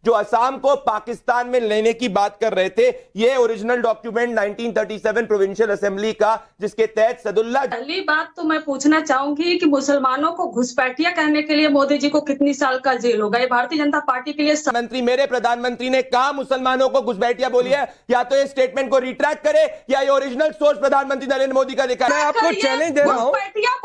जो असम को पाकिस्तान में लेने की बात कर रहे थे। ये ओरिजिनल डॉक्यूमेंट 1937 प्रोविंशियल असेंबली का, जिसके तहत सदुल्ला। पहली बात तो मैं पूछना चाहूंगी कि मुसलमानों को घुसपैठिया कहने के लिए मोदी जी को कितनी साल का जेल होगा? ये भारतीय जनता पार्टी के लिए मंत्री, मेरे प्रधानमंत्री ने कहा मुसलमानों को घुसपैठिया बोली है। या तो ये स्टेटमेंट को रिट्रैक्ट करे या ये ओरिजिनल सोर्स प्रधानमंत्री नरेंद्र मोदी का दिखा। मैं आपको चैलेंज दे रहा हूं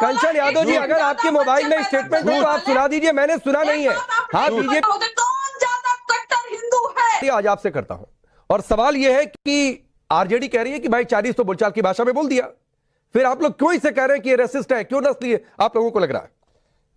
कंचन यादव जी, अगर आपके मोबाइल में स्टेटमेंट हो तो आप सुना दीजिए, मैंने सुना नहीं है। हाँ, बीजेपी कौन ज्यादा कट्टर हिंदू है? आज आपसे करता हूं, और सवाल यह है कि आरजेडी कह रही है कि भाई चाइनीज तो बोलचाल की भाषा में बोल दिया, फिर आप लोग क्यों इसे कह रहे हैं कि ये रेसिस्ट है, क्यों नस्ली है, आप लोगों को लग रहा है?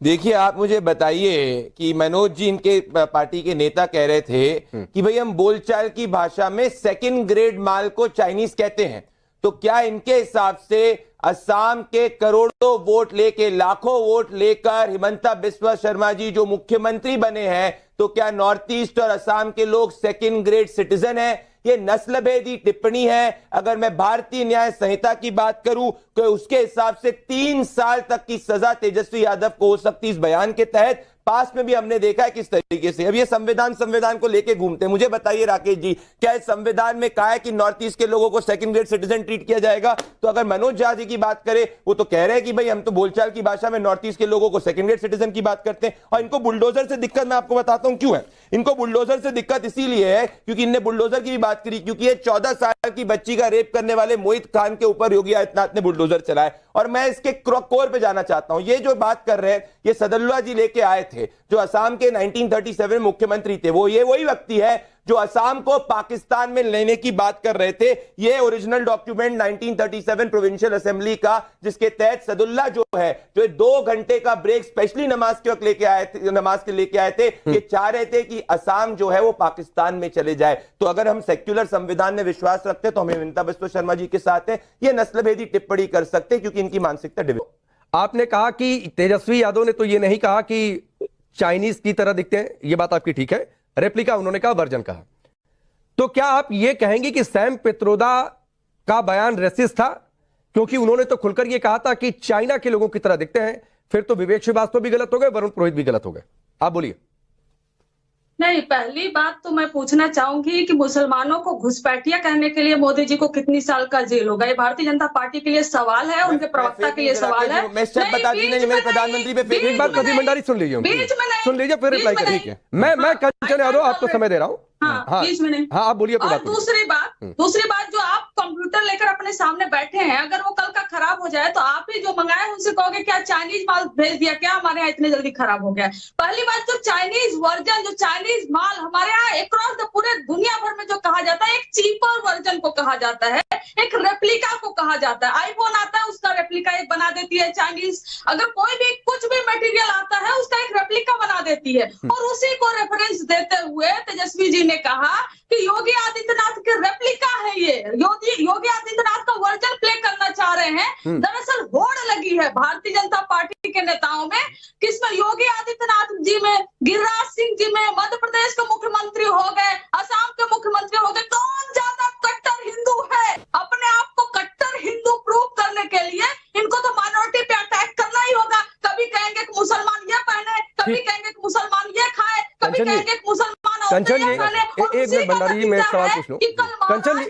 देखिए, आप मुझे बताइए कि मनोज जी, इनके पार्टी के नेता कह रहे थे कि भाई हम बोलचाल की भाषा में सेकंड ग्रेड माल को चाइनीज कहते हैं, तो क्या इनके हिसाब से असम के करोड़ों वोट लेके, लाखों वोट लेकर हिमंता बिस्वा शर्मा जी जो मुख्यमंत्री बने हैं, तो क्या नॉर्थ ईस्ट और असम के लोग सेकंड ग्रेड सिटीजन हैं? ये नस्लभेदी टिप्पणी है। अगर मैं भारतीय न्याय संहिता की बात करूं तो उसके हिसाब से 3 साल तक की सजा तेजस्वी यादव को हो सकती है इस बयान के तहत। पास में भी हमने देखा है किस तरीके से अब ये संविधान को लेके घूमते हैं। मुझे बताइए राकेश जी, क्या इस संविधान में कहा है कि नॉर्थ ईस्ट के लोगों को सेकंड ग्रेड सिटीजन ट्रीट किया जाएगा? तो अगर मनोज झा जी की बात करें, वो तो कह रहे हैं कि भाई हम तो बोलचाल की भाषा में नॉर्थ ईस्ट के लोगों को सेकंड ग्रेड सिटीजन की बात करते हैं। और इनको बुलडोजर से दिक्कत मैं आपको बताता हूं क्यों है। इनको बुलडोजर से दिक्कत इसीलिए है क्योंकि इनने बुलडोजर की भी बात करी, क्योंकि ये 14 साल की बच्ची का रेप करने वाले मोहित खान के ऊपर योगी आदित्यनाथ ने बुलडोजर चलाए। और मैं इसके कोर पे जाना चाहता हूं। ये जो बात कर रहे हैं, ये सदुल्ला जी लेके आए थे, जो असम के 1937 मुख्यमंत्री थे। वो ये वही व्यक्ति है जो असम को पाकिस्तान में लेने की बात कर रहे थे। ये ओरिजिनल डॉक्यूमेंट 1937 प्रोविंशियल असेंबली का, जिसके तहत सदुल्ला जो है, जो 2 घंटे का ब्रेक स्पेशली नमाज के वक्त लेके आए थे, नमाज के लेके आए थे। ये चाह रहे थे कि असम जो है वो पाकिस्तान में चले जाए। तो अगर हम सेक्युलर संविधान में विश्वास रखते तो हम हिमंता बिस्वा शर्मा जी के साथ हैं। ये नस्लभेदी टिप्पणी कर सकते क्योंकि इनकी मानसिकता आपने कहा कि तेजस्वी यादव ने तो ये नहीं कहा कि चाइनीज की तरह दिखते हैं, ये बात आपकी ठीक है। रेप्लिका उन्होंने कहा, वर्जन कहा। तो क्या आप ये कहेंगे कि सैम पित्रोदा का बयान रेसिस्ट था? क्योंकि उन्होंने तो खुलकर ये कहा था कि चाइना के लोगों की तरह दिखते हैं। फिर तो विवेक श्रीवास्तव भी गलत हो गए, वरुण पुरोहित भी गलत हो गए। आप बोलिए। नहीं, पहली बात तो मैं पूछना चाहूंगी कि मुसलमानों को घुसपैठिया कहने के लिए मोदी जी को कितनी साल का जेल होगा? ये भारतीय जनता पार्टी के लिए सवाल है, उनके प्रवक्ता के लिए सवाल है। मेरे प्रधानमंत्री पे एक बात प्रदीप भंडारी सुन लीजिए, सुन लीजिए फिर रिप्लाई करिए। मैं कंचन यादव आपको समय दे रहा हूँ। बीच में नहीं। हाँ, आप बोलिए। और दूसरी बात जो आप कंप्यूटर लेकर अपने सामने बैठे हैं, अगर वो कल का खराब हो जाए तो आप ही जो मंगाए उनसे कहोगे क्या चाइनीज माल भेज दिया, क्या हमारे यहाँ इतने जल्दी खराब हो गया? पहली बात, जो चाइनीज वर्जन, जो चाइनीज माल हमारे यहाँ अक्रॉस द पूरे दुनिया भर में जो कहा जाता है, एक चीपर वर्जन को कहा जाता है, एक रेप्लिका को कहा जाता है। आईफोन आता है, उसका रेप्लिका एक बना देती है चाइनीज। अगर कोई भी कुछ भी मटेरियल आता है, उसका एक रेप्लिका बना देती है। और उसी को रेफरेंस देते हुए तेजस्वी जी ने कहा कि योगी आदित्यनाथ के रेप्लिका है ये, योगी आदित्यनाथ का वर्जन प्ले करना चाह रहे हैं। दरअसल होड़ लगी है भारतीय जनता पार्टी के नेताओं में, किसमें योगी आदित्यनाथ जी में, गिरिराज सिंह जी में, मध्य प्रदेश के मुख्यमंत्री हो गए, असम के मुख्यमंत्री हो गए। कौन ज्यादा कट्टर हिंदू है? अपने आप को कट्टर हिंदू प्रूव करने के लिए इनको तो माइनॉरिटी पे अटैक करना ही होगा। कभी कहेंगे कि मुसलमान ये पहने, कभी कहेंगे कि मुसलमान ये खाए, कभी कहेंगे कि मुसलमान कंचन जी, एक मिनट भंडारी जी, मैं एक सवाल पूछ लूं।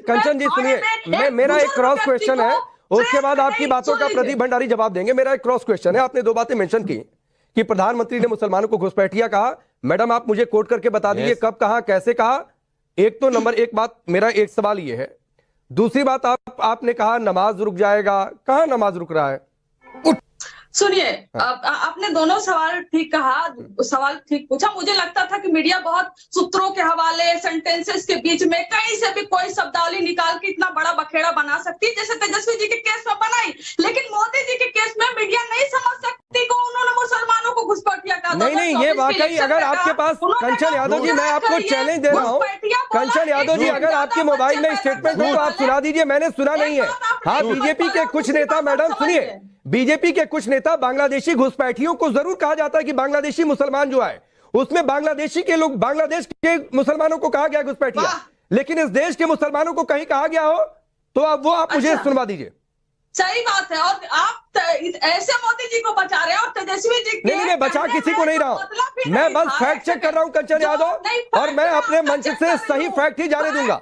कंचन जी सुनिए, मेरा एक क्रॉस क्वेश्चन है, उसके बाद आपकी बातों का प्रदीप भंडारी जवाब देंगे। मेरा एक क्रॉस क्वेश्चन है। आपने 2 बातें मेंशन की कि प्रधानमंत्री ने मुसलमानों को घुसपैठिया कहा। मैडम, आप मुझे कोट करके बता दीजिए कब कहा, कैसे कहा? एक तो नंबर 1 बात, मेरा एक सवाल ये है। दूसरी बात, आपने कहा नमाज रुक जाएगा, कहां नमाज रुक रहा है? सुनिए, आपने दोनों सवाल ठीक कहा, सवाल ठीक पूछा। मुझे लगता था कि मीडिया बहुत सूत्रों के हवाले, सेंटेंसेस के बीच में कहीं से भी कोई शब्दावली निकाल के इतना बड़ा बखेड़ा बना सकती है, जैसे तेजस्वी जी के केस में बनाई। लेकिन मोदी जी के केस में मीडिया नहीं समझ सकती को उन्होंने मुसलमानों को घुसपैठिया कहा। नहीं, ये वाकई, अगर आपके पास, कंचन यादव जी, मैं आपको चैलेंज दे रहा हूँ। कंचन यादव जी, अगर आपके मोबाइल में स्टेटमेंट हो तो आप सुना दीजिए, मैंने सुना नहीं है। हाँ, बीजेपी के कुछ नेता, मैडम सुनिए, बीजेपी के कुछ नेता बांग्लादेशी घुसपैठियों को जरूर कहा जाता है कि बांग्लादेशी मुसलमान जो है, उसमें बांग्लादेशी के लोग, बांग्लादेश के मुसलमानों को कहा गया घुसपैठिया, लेकिन इस देश के मुसलमानों को कहीं कहा गया हो तो अब वो आप मुझे सुनवा दीजिए। सही बात है। और आप ऐसे मोदी जी को बचा रहे हैं और तेजस्वी जी नहीं, बचा किसी को नहीं रहा हूं, मैं बस फैक्ट चेक कर रहा हूं कंचन यादव, और मैं अपने मंच से सही फैक्ट ही जाने दूंगा।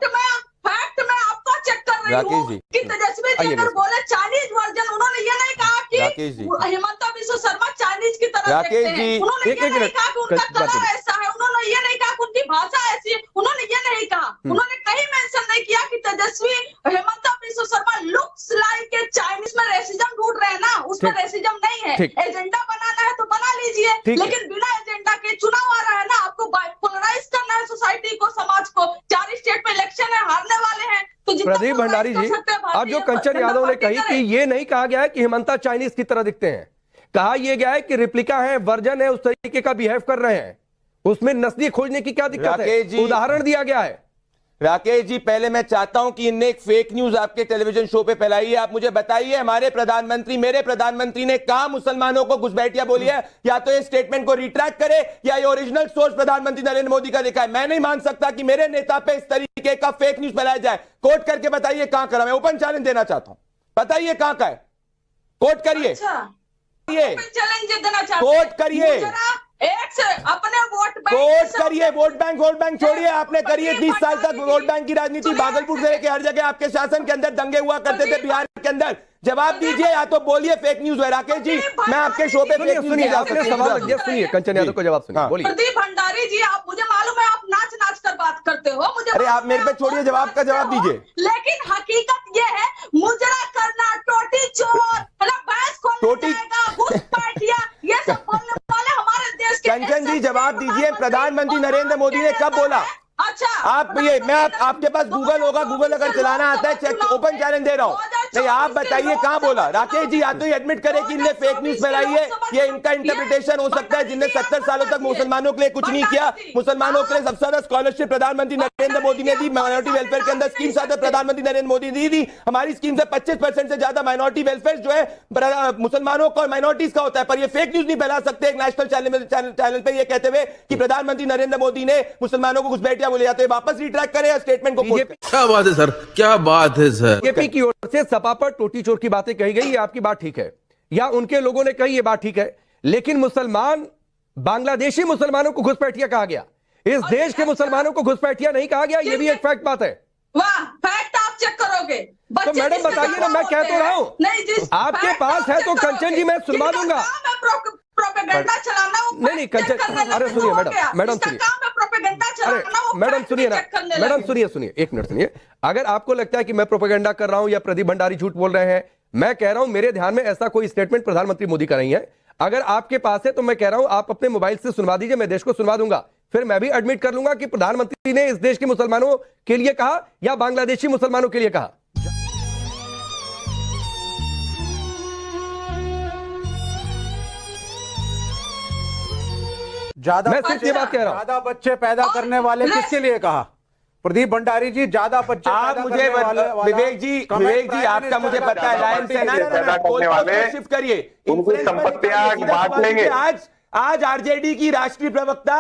फैक्ट मैं आपका चेक कर रही हूँ कि तेजस्वी जी अगर बोले चाइनीज वर्जन, उन्होंने ये नहीं कहा कि हिमंता बिस्वा शर्मा चाइनीज की तरह देखते हैं, उन्होंने ये नहीं कहा कि उनका कलर ऐसा है, उन्होंने ये नहीं कहा कि उनकी भाषा ऐसी है, उन्होंने ये नहीं कहा, उन्होंने कहीं मेंशन नहीं किया कि Tejashwi Himanta Biswa Sarma looks like a Chinese. में रेसिज्म ढूंढ रहे हैं ना, उसमें रेसिज्म नहीं है। एजेंडा बनाना है तो बना लीजिए, लेकिन बिना एजेंडा के चुनाव आ रहा है ना, आपको पोलराइज करना है सोसाइटी को, समाज को। 4 स्टेट में इलेक्शन है, हारने वाले हैं, तो प्रदीप भंडारी जी, अब जो कंचन यादव ने कही कि ये नहीं कहा गया है कि हिमंता चाइनीज की तरह दिखते हैं, कहा यह गया है कि रिप्लिका है, वर्जन है, उस तरीके का बिहेव कर रहे हैं, उसमें नस्ली खोजने की क्या दिक्कत है? उदाहरण दिया गया है। राकेश जी, पहले मैं चाहता हूं कि इनने एक फेक न्यूज आपके टेलीविजन शो पे फैलाई है। आप मुझे बताइए, हमारे प्रधानमंत्री, मेरे प्रधानमंत्री ने कहा मुसलमानों को घुसपैठिया बोली है? या तो इस स्टेटमेंट को रिट्रैक्ट करे या ये ओरिजिनल सोर्स प्रधानमंत्री नरेंद्र मोदी का लिखा है। मैं नहीं मान सकता कि मेरे नेता पे इस तरीके का फेक न्यूज फैलाया जाए। कोट करके बताइए कहां करा। मैं ओपन चैलेंज देना चाहता हूं, बताइए कहां का है, कोट करिए। चैलेंज देना चाहता हूं, कोट करिए, एक से अपने वोट वोट करिए। वोट बैंक छोड़िए, आपने करिए 30 साल तक वोट बैंक की राजनीति। भागलपुर से लेकर हर जगह आपके शासन के अंदर दंगे हुआ करते थे, बिहार के अंदर। जवाब दीजिए, या तो बोलिए फेक न्यूज है। राकेश जी, मैं आपके शो पे फेक न्यूज नहीं, आपने सवाल रख दिया, सुनिए कंचन यादव को जवाब सुनिए, बोलिए। प्रदीप भंडारी जी, आप, मुझे मालूम है आप नाच नाच कर बात करते हो, मुझे अरे आप मेरे पे छोड़िए, जवाब का जवाब दीजिए। लेकिन हकीकत ये है, मुजरा करना, टोटी चोर, भैंस खोलना, घुसपैठिया, ये सब बोलने वाले हमारे देश के। कंचन जी, जवाब दीजिए, प्रधानमंत्री नरेंद्र मोदी ने कब बोला? अच्छा, आप ये, मैं आपके पास गूगल होगा, गूगल अगर चलाना आता है, चेक, ओपन चैलेंज दे रहा हूं। नहीं, आप बताइए कहां बोला? राकेश जी, या तो ये एडमिट करे कि इनने फेक न्यूज फैलाई है, ये इनका इंटरप्रिटेशन हो सकता है, जिनने 70 सालों तक मुसलमानों के लिए कुछ नहीं किया। मुसलमानों के लिए सबसे ज्यादा स्कॉलरशिप प्रधानमंत्री नरेंद्र मोदी ने दी, माइनॉरिटी वेलफेयर के अंदर स्कीम ज्यादा प्रधानमंत्री नरेंद्र मोदी ने दी। हमारी स्कीम से 25% से ज्यादा माइनॉरिटी वेलफेयर जो है मुसलमानों का और माइनॉरिटीज का होता है। पर ये फेक न्यूज नहीं फैला सकते एक नेशनल चैनल पे ये कहते हुए कि प्रधानमंत्री नरेंद्र मोदी ने मुसलमानों को घुसपैठिया बोले। या तो वापस रिट्रैक्ट करें या स्टेटमेंट को। क्या बात है सर, क्या बात है सर। बीजेपी की ओर से सपा पर टोटी चोर की बातें कही गई, ये आपकी बात ठीक है, या उनके लोगों ने कही, ये बात ठीक है, लेकिन मुसलमान, बांग्लादेशी मुसलमानों को घुसपैठिया कहा गया, इस देश के मुसलमानों को घुसपैठिया नहीं कहा गया, ये भी एक फैक्ट बात है। वाह, फैक्ट आप चेक करोगे तो मैडम बताइए ना, मैं कह तो रहा हूं, आपके पास है तो कंचन जी मैं सुनवा दूंगा। प्रोपेगेंडा चलाना, नहीं कंचन, अरे सुनिए मैडम सुनिए, अरे मैडम सुनिए ना, मैडम सुनिए, एक मिनट सुनिए। अगर आपको लगता है कि मैं प्रोपेगेंडा कर रहा हूं या प्रदीप भंडारी झूठ बोल रहे हैं, मैं कह रहा हूं मेरे ध्यान में ऐसा कोई स्टेटमेंट प्रधानमंत्री मोदी का नहीं है। अगर आपके पास है तो मैं कह रहा हूं आप अपने मोबाइल से सुनवा दीजिए, मैं देश को सुनवा दूंगा, फिर मैं भी एडमिट कर लूंगा कि प्रधानमंत्री ने इस देश के मुसलमानों के लिए कहा या बांग्लादेशी मुसलमानों के लिए कहा। ज्यादा मैं सिर्फ ये बात कह रहा हूं, ज्यादा बच्चे पैदा करने वाले किसके लिए कहा? प्रदीप भंडारी जी, ज्यादा बच्चे आप मुझे विवेक जी आपका मुझे पता है, लाइन से ना शिफ्ट करिए, उनकी संपत्तियां बांट लेंगे। आज आरजेडी की राष्ट्रीय प्रवक्ता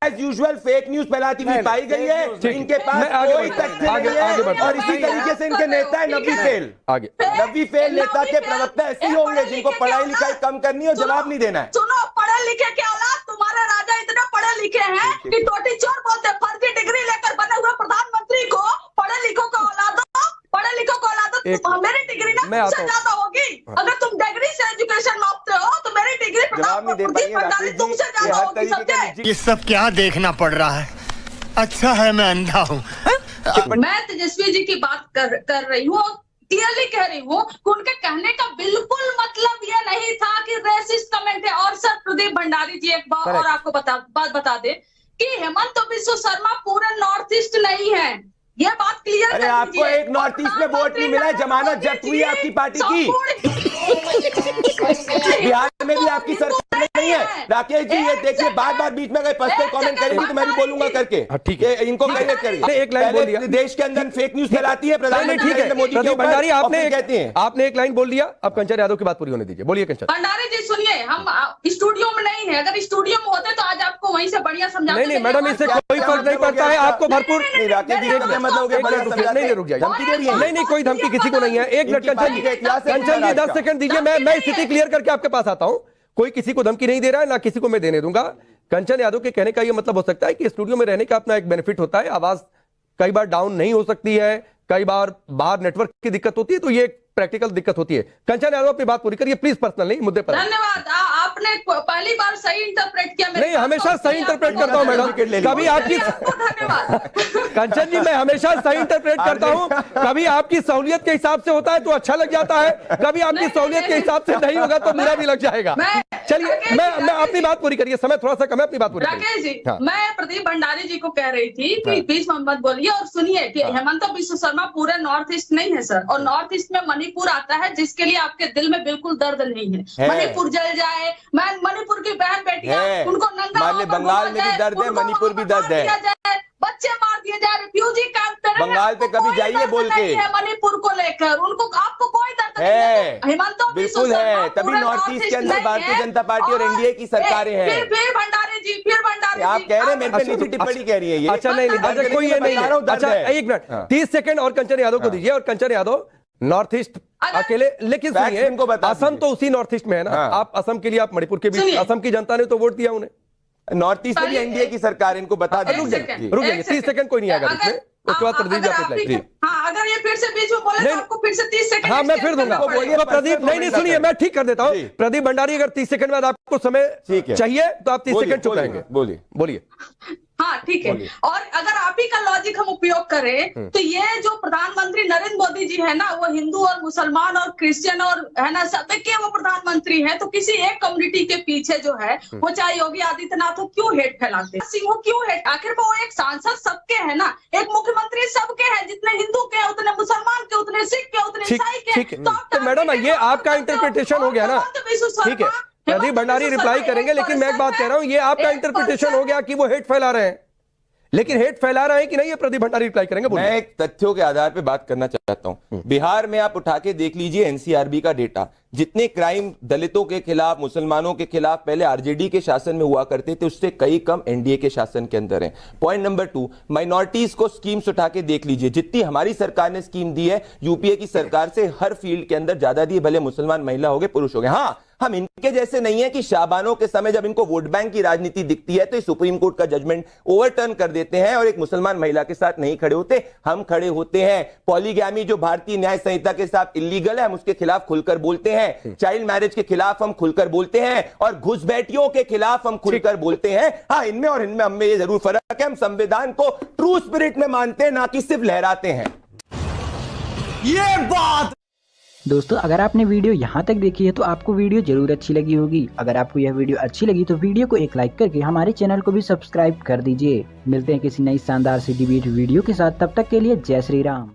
एज यूजुअल फेक न्यूज फैलाती हुई पाई गई है। इनके पास कोई तथ्य नहीं है और इसी तरीके से इनके नेता है नबी फेल नेता के प्रवक्ता ऐसे ही होंगे जिनको पढ़ाई लिखाई कम करनी है और जवाब नहीं देना है। सुनो, पढ़े लिखे के औलाद, तुम्हारे राजा इतने पढ़े लिखे हैं कि टोटी चोर बोलते, फर्जी डिग्री लेकर बने हुए प्रधानमंत्री को पढ़े लिखों का औलाद, पढ़े लिखों को औलाद। मेरी डिग्री ना तुमसे ज्यादा होगी, अगर तुम डिग्री से एजुकेशन मापते हो तो मेरी डिग्री तुमसे ज्यादा होगी। ये सब क्या देखना पड़ रहा है? अच्छा है मैं अंधा हूँ। मैं तेजस्वी जी की बात कर रही हूँ, क्लियरली कह रही हूँ कि उनके कहने का बिल्कुल मतलब ये नहीं था कि रेसिस्ट कमेंट है। और सर प्रदीप भंडारी जी, एक बात और आपको बात बता दे कि हेमंत बिस्वा शर्मा पूरे नॉर्थ ईस्ट नहीं है, ये बात क्लियर। अरे आपको एक नॉर्थ ईस्ट में वोट नहीं मिला, जमानत जब्त हुई आपकी पार्टी की। बिहार में भी आपकी सरकार नहीं नहीं है। राकेश जी ये देखिए बार बार बीच में अगर पर्सनल कमेंट करेंगे तो मैं भी बोलूंगा करके। ठीक है, इनको करिए करिए। एक लाइन बोल दिया, देश के अंदर फेक न्यूज फैलाती है प्रधानमंत्री ठीक है मोदी के प्रदीप भंडारी, ऊपर, आपने एक लाइन बोल दिया, अब कंचन यादव की बात पूरी होने दीजिए। बोलिए कंचन। भंडारी जी सुनिए, हम स्टूडियो में नहीं है, अगर स्टूडियो में होते तो आज आपको वहीं से बढ़िया समझाते। नहीं मैडम, इससे कोई फर्क नहीं पड़ता है, आपको भरपूर नहीं, रुक जाइए, नहीं कोई धमकी किसी को नहीं है। एक मिनट कंचन जी 10 सेकंड दीजिए, मैं स्थिति क्लियर करके आपके पास आता हूं। कोई किसी को धमकी नहीं दे रहा है, ना किसी को मैं देने दूंगा। कंचन यादव के कहने का ये मतलब हो सकता है कि स्टूडियो में रहने का अपना एक बेनिफिट होता है, आवाज कई बार डाउन नहीं हो सकती है, कई बार बाहर नेटवर्क की दिक्कत होती है, तो ये प्रैक्टिकल दिक्कत होती है। कंचन यादव अपनी बात पूरी करिए प्लीज, पर्सनल नहीं, मुद्दे पर। धन्यवाद, आपने पहली बार सही इंटरप्रेट किया। नहीं हमेशा सही इंटरप्रेट करता हूं मैडम, कभी आपकी कंचन जी मैं हमेशा सही इंटरप्रेट करता हूं, कभी आपकी सहूलियत के हिसाब से होता है तो अच्छा लग जाता है, कभी आपकी सहूलियत के हिसाब से नहीं होगा तो बुरा भी लग जाएगा। चलिए मैं अपनी बात पूरी करिए, समय थोड़ा सा कम है, अपनी बात पूरी राकेश जी, मैं प्रदीप भंडारी जी को कह रही थी कि बीच में मत बोलिए और सुनिए कि हेमंत बिस्व शर्मा पूरे नॉर्थ ईस्ट नहीं है सर, और नॉर्थ ईस्ट में मणिपुर आता है जिसके लिए आपके दिल में बिल्कुल दर्द नहीं है। मणिपुर जल जाए, मैं मणिपुर की बहन बेटियां उनको नंगा, बंगाल में भी दर्द है, मणिपुर भी दर्द है, बच्चे मार दिए जाए, रिफ्यूजी कैंप बंगाल पे कभी जाइए बोल के मणिपुर को लेकर, उनको आपको कोई दर्द नहीं है। हेमंत बिल्कुल है, तभी नॉर्थ ईस्ट के अंदर भारतीय जनता पार्टी और एनडीए की सरकारें हैं। फिर भंडारी जी, फिर भंडारी आप कह रहे हैं मेरे पे नीचे टिप्पणी कह रही है ये। अच्छा नहीं अच्छा कोई ये नहीं है। अच्छा एक मिनट 30 सेकंड और कंचन यादव को दीजिए। और कंचन यादव नॉर्थ ईस्ट अकेले, लेकिन सुनिए असम तो उसी नॉर्थ ईस्ट में है ना, आप असम के लिए, आप मणिपुर के भी, असम की जनता ने तो वोट दिया उन्हें। नॉर्थ ईस्ट में एनडीए की सरकार, इनको बता दें। रुक जाइए 30 सेकंड कोई नहीं आएगा इसमें, उसके बाद प्रदीप जी आप रिप्लाई। हाँ, अगर ये फिर से बीच में बोले तो आपको फिर से 30 सेकंड। हाँ मैं फिर दूंगा प्रदीप, नहीं सुनिए मैं ठीक कर देता हूँ। प्रदीप भंडारी अगर 30 सेकंड बाद आपको समय चाहिए तो आप 30 सेकंड चुप रहेंगे। बोलिए। हाँ ठीक है, और अगर आप ही का लॉजिक हम उपयोग करें तो ये जो प्रधानमंत्री नरेंद्र मोदी जी है ना, वो हिंदू और मुसलमान और क्रिश्चियन और है ना सबके वो प्रधानमंत्री हैं, तो किसी एक कम्युनिटी के पीछे जो है वो चाहे योगी आदित्यनाथ हो, क्यों हेट फैलाते हैं? वो क्यों हेट? आखिर वो एक सांसद सबके है ना, एक मुख्यमंत्री सबके हैं, जितने हिंदू के उतने मुसलमान के, उतने सिख के, उतने ईसाई के। तो मैडम ये आपका इंटरप्रिटेशन हो गया ना, ठीक है प्रदीप भंडारी रिप्लाई करेंगे, लेकिन मैं एक बात कह रहा हूं, ये आपका इंटरप्रिटेशन हो गया कि वो हेट फैला रहे हैं, लेकिन हेट फैला रहे हैं कि नहीं ये प्रदीप भंडारी रिप्लाई करेंगे। मैं एक तथ्यों के आधार पे बात करना चाहता हूं। बिहार में आप उठा के देख लीजिए एनसीआरबी का डेटा, जितने क्राइम दलितों के खिलाफ, मुसलमानों के खिलाफ पहले आरजेडी के शासन में हुआ करते थे, उससे कई कम एनडीए के शासन के अंदर है। पॉइंट नंबर 2, माइनॉरिटीज को स्कीम्स उठा के देख लीजिए, जितनी हमारी सरकार ने स्कीम दी है यूपीए की सरकार से हर फील्ड के अंदर ज्यादा दी, भले मुसलमान महिला हो गए, पुरुष हो गए। हाँ, हम इनके जैसे नहीं है कि शाबानों के समय जब इनको वोट बैंक की राजनीति दिखती है तो सुप्रीम कोर्ट का जजमेंट ओवरटर्न कर देते हैं और एक मुसलमान महिला के साथ नहीं खड़े होते। हम खड़े होते हैं। पॉलीगैमी जो भारतीय न्याय संहिता के साथ इलीगल है, हम उसके खिलाफ खुलकर बोलते हैं। चाइल्ड मैरिज के खिलाफ हम खुलकर बोलते हैं और घुसपैठियों के खिलाफ हम खुलकर बोलते हैं। हाँ, इनमें और इनमें हमें ये जरूर फर्क है, हम संविधान को ट्रू स्पिरिट में मानते हैं, ना कि सिर्फ लहराते हैं। ये बात दोस्तों, अगर आपने वीडियो यहाँ तक देखी है तो आपको वीडियो जरूर अच्छी लगी होगी। अगर आपको यह वीडियो अच्छी लगी तो वीडियो को एक लाइक करके हमारे चैनल को भी सब्सक्राइब कर दीजिए। मिलते हैं किसी नई शानदार सी डिबेट वीडियो के साथ, तब तक के लिए जय श्री राम।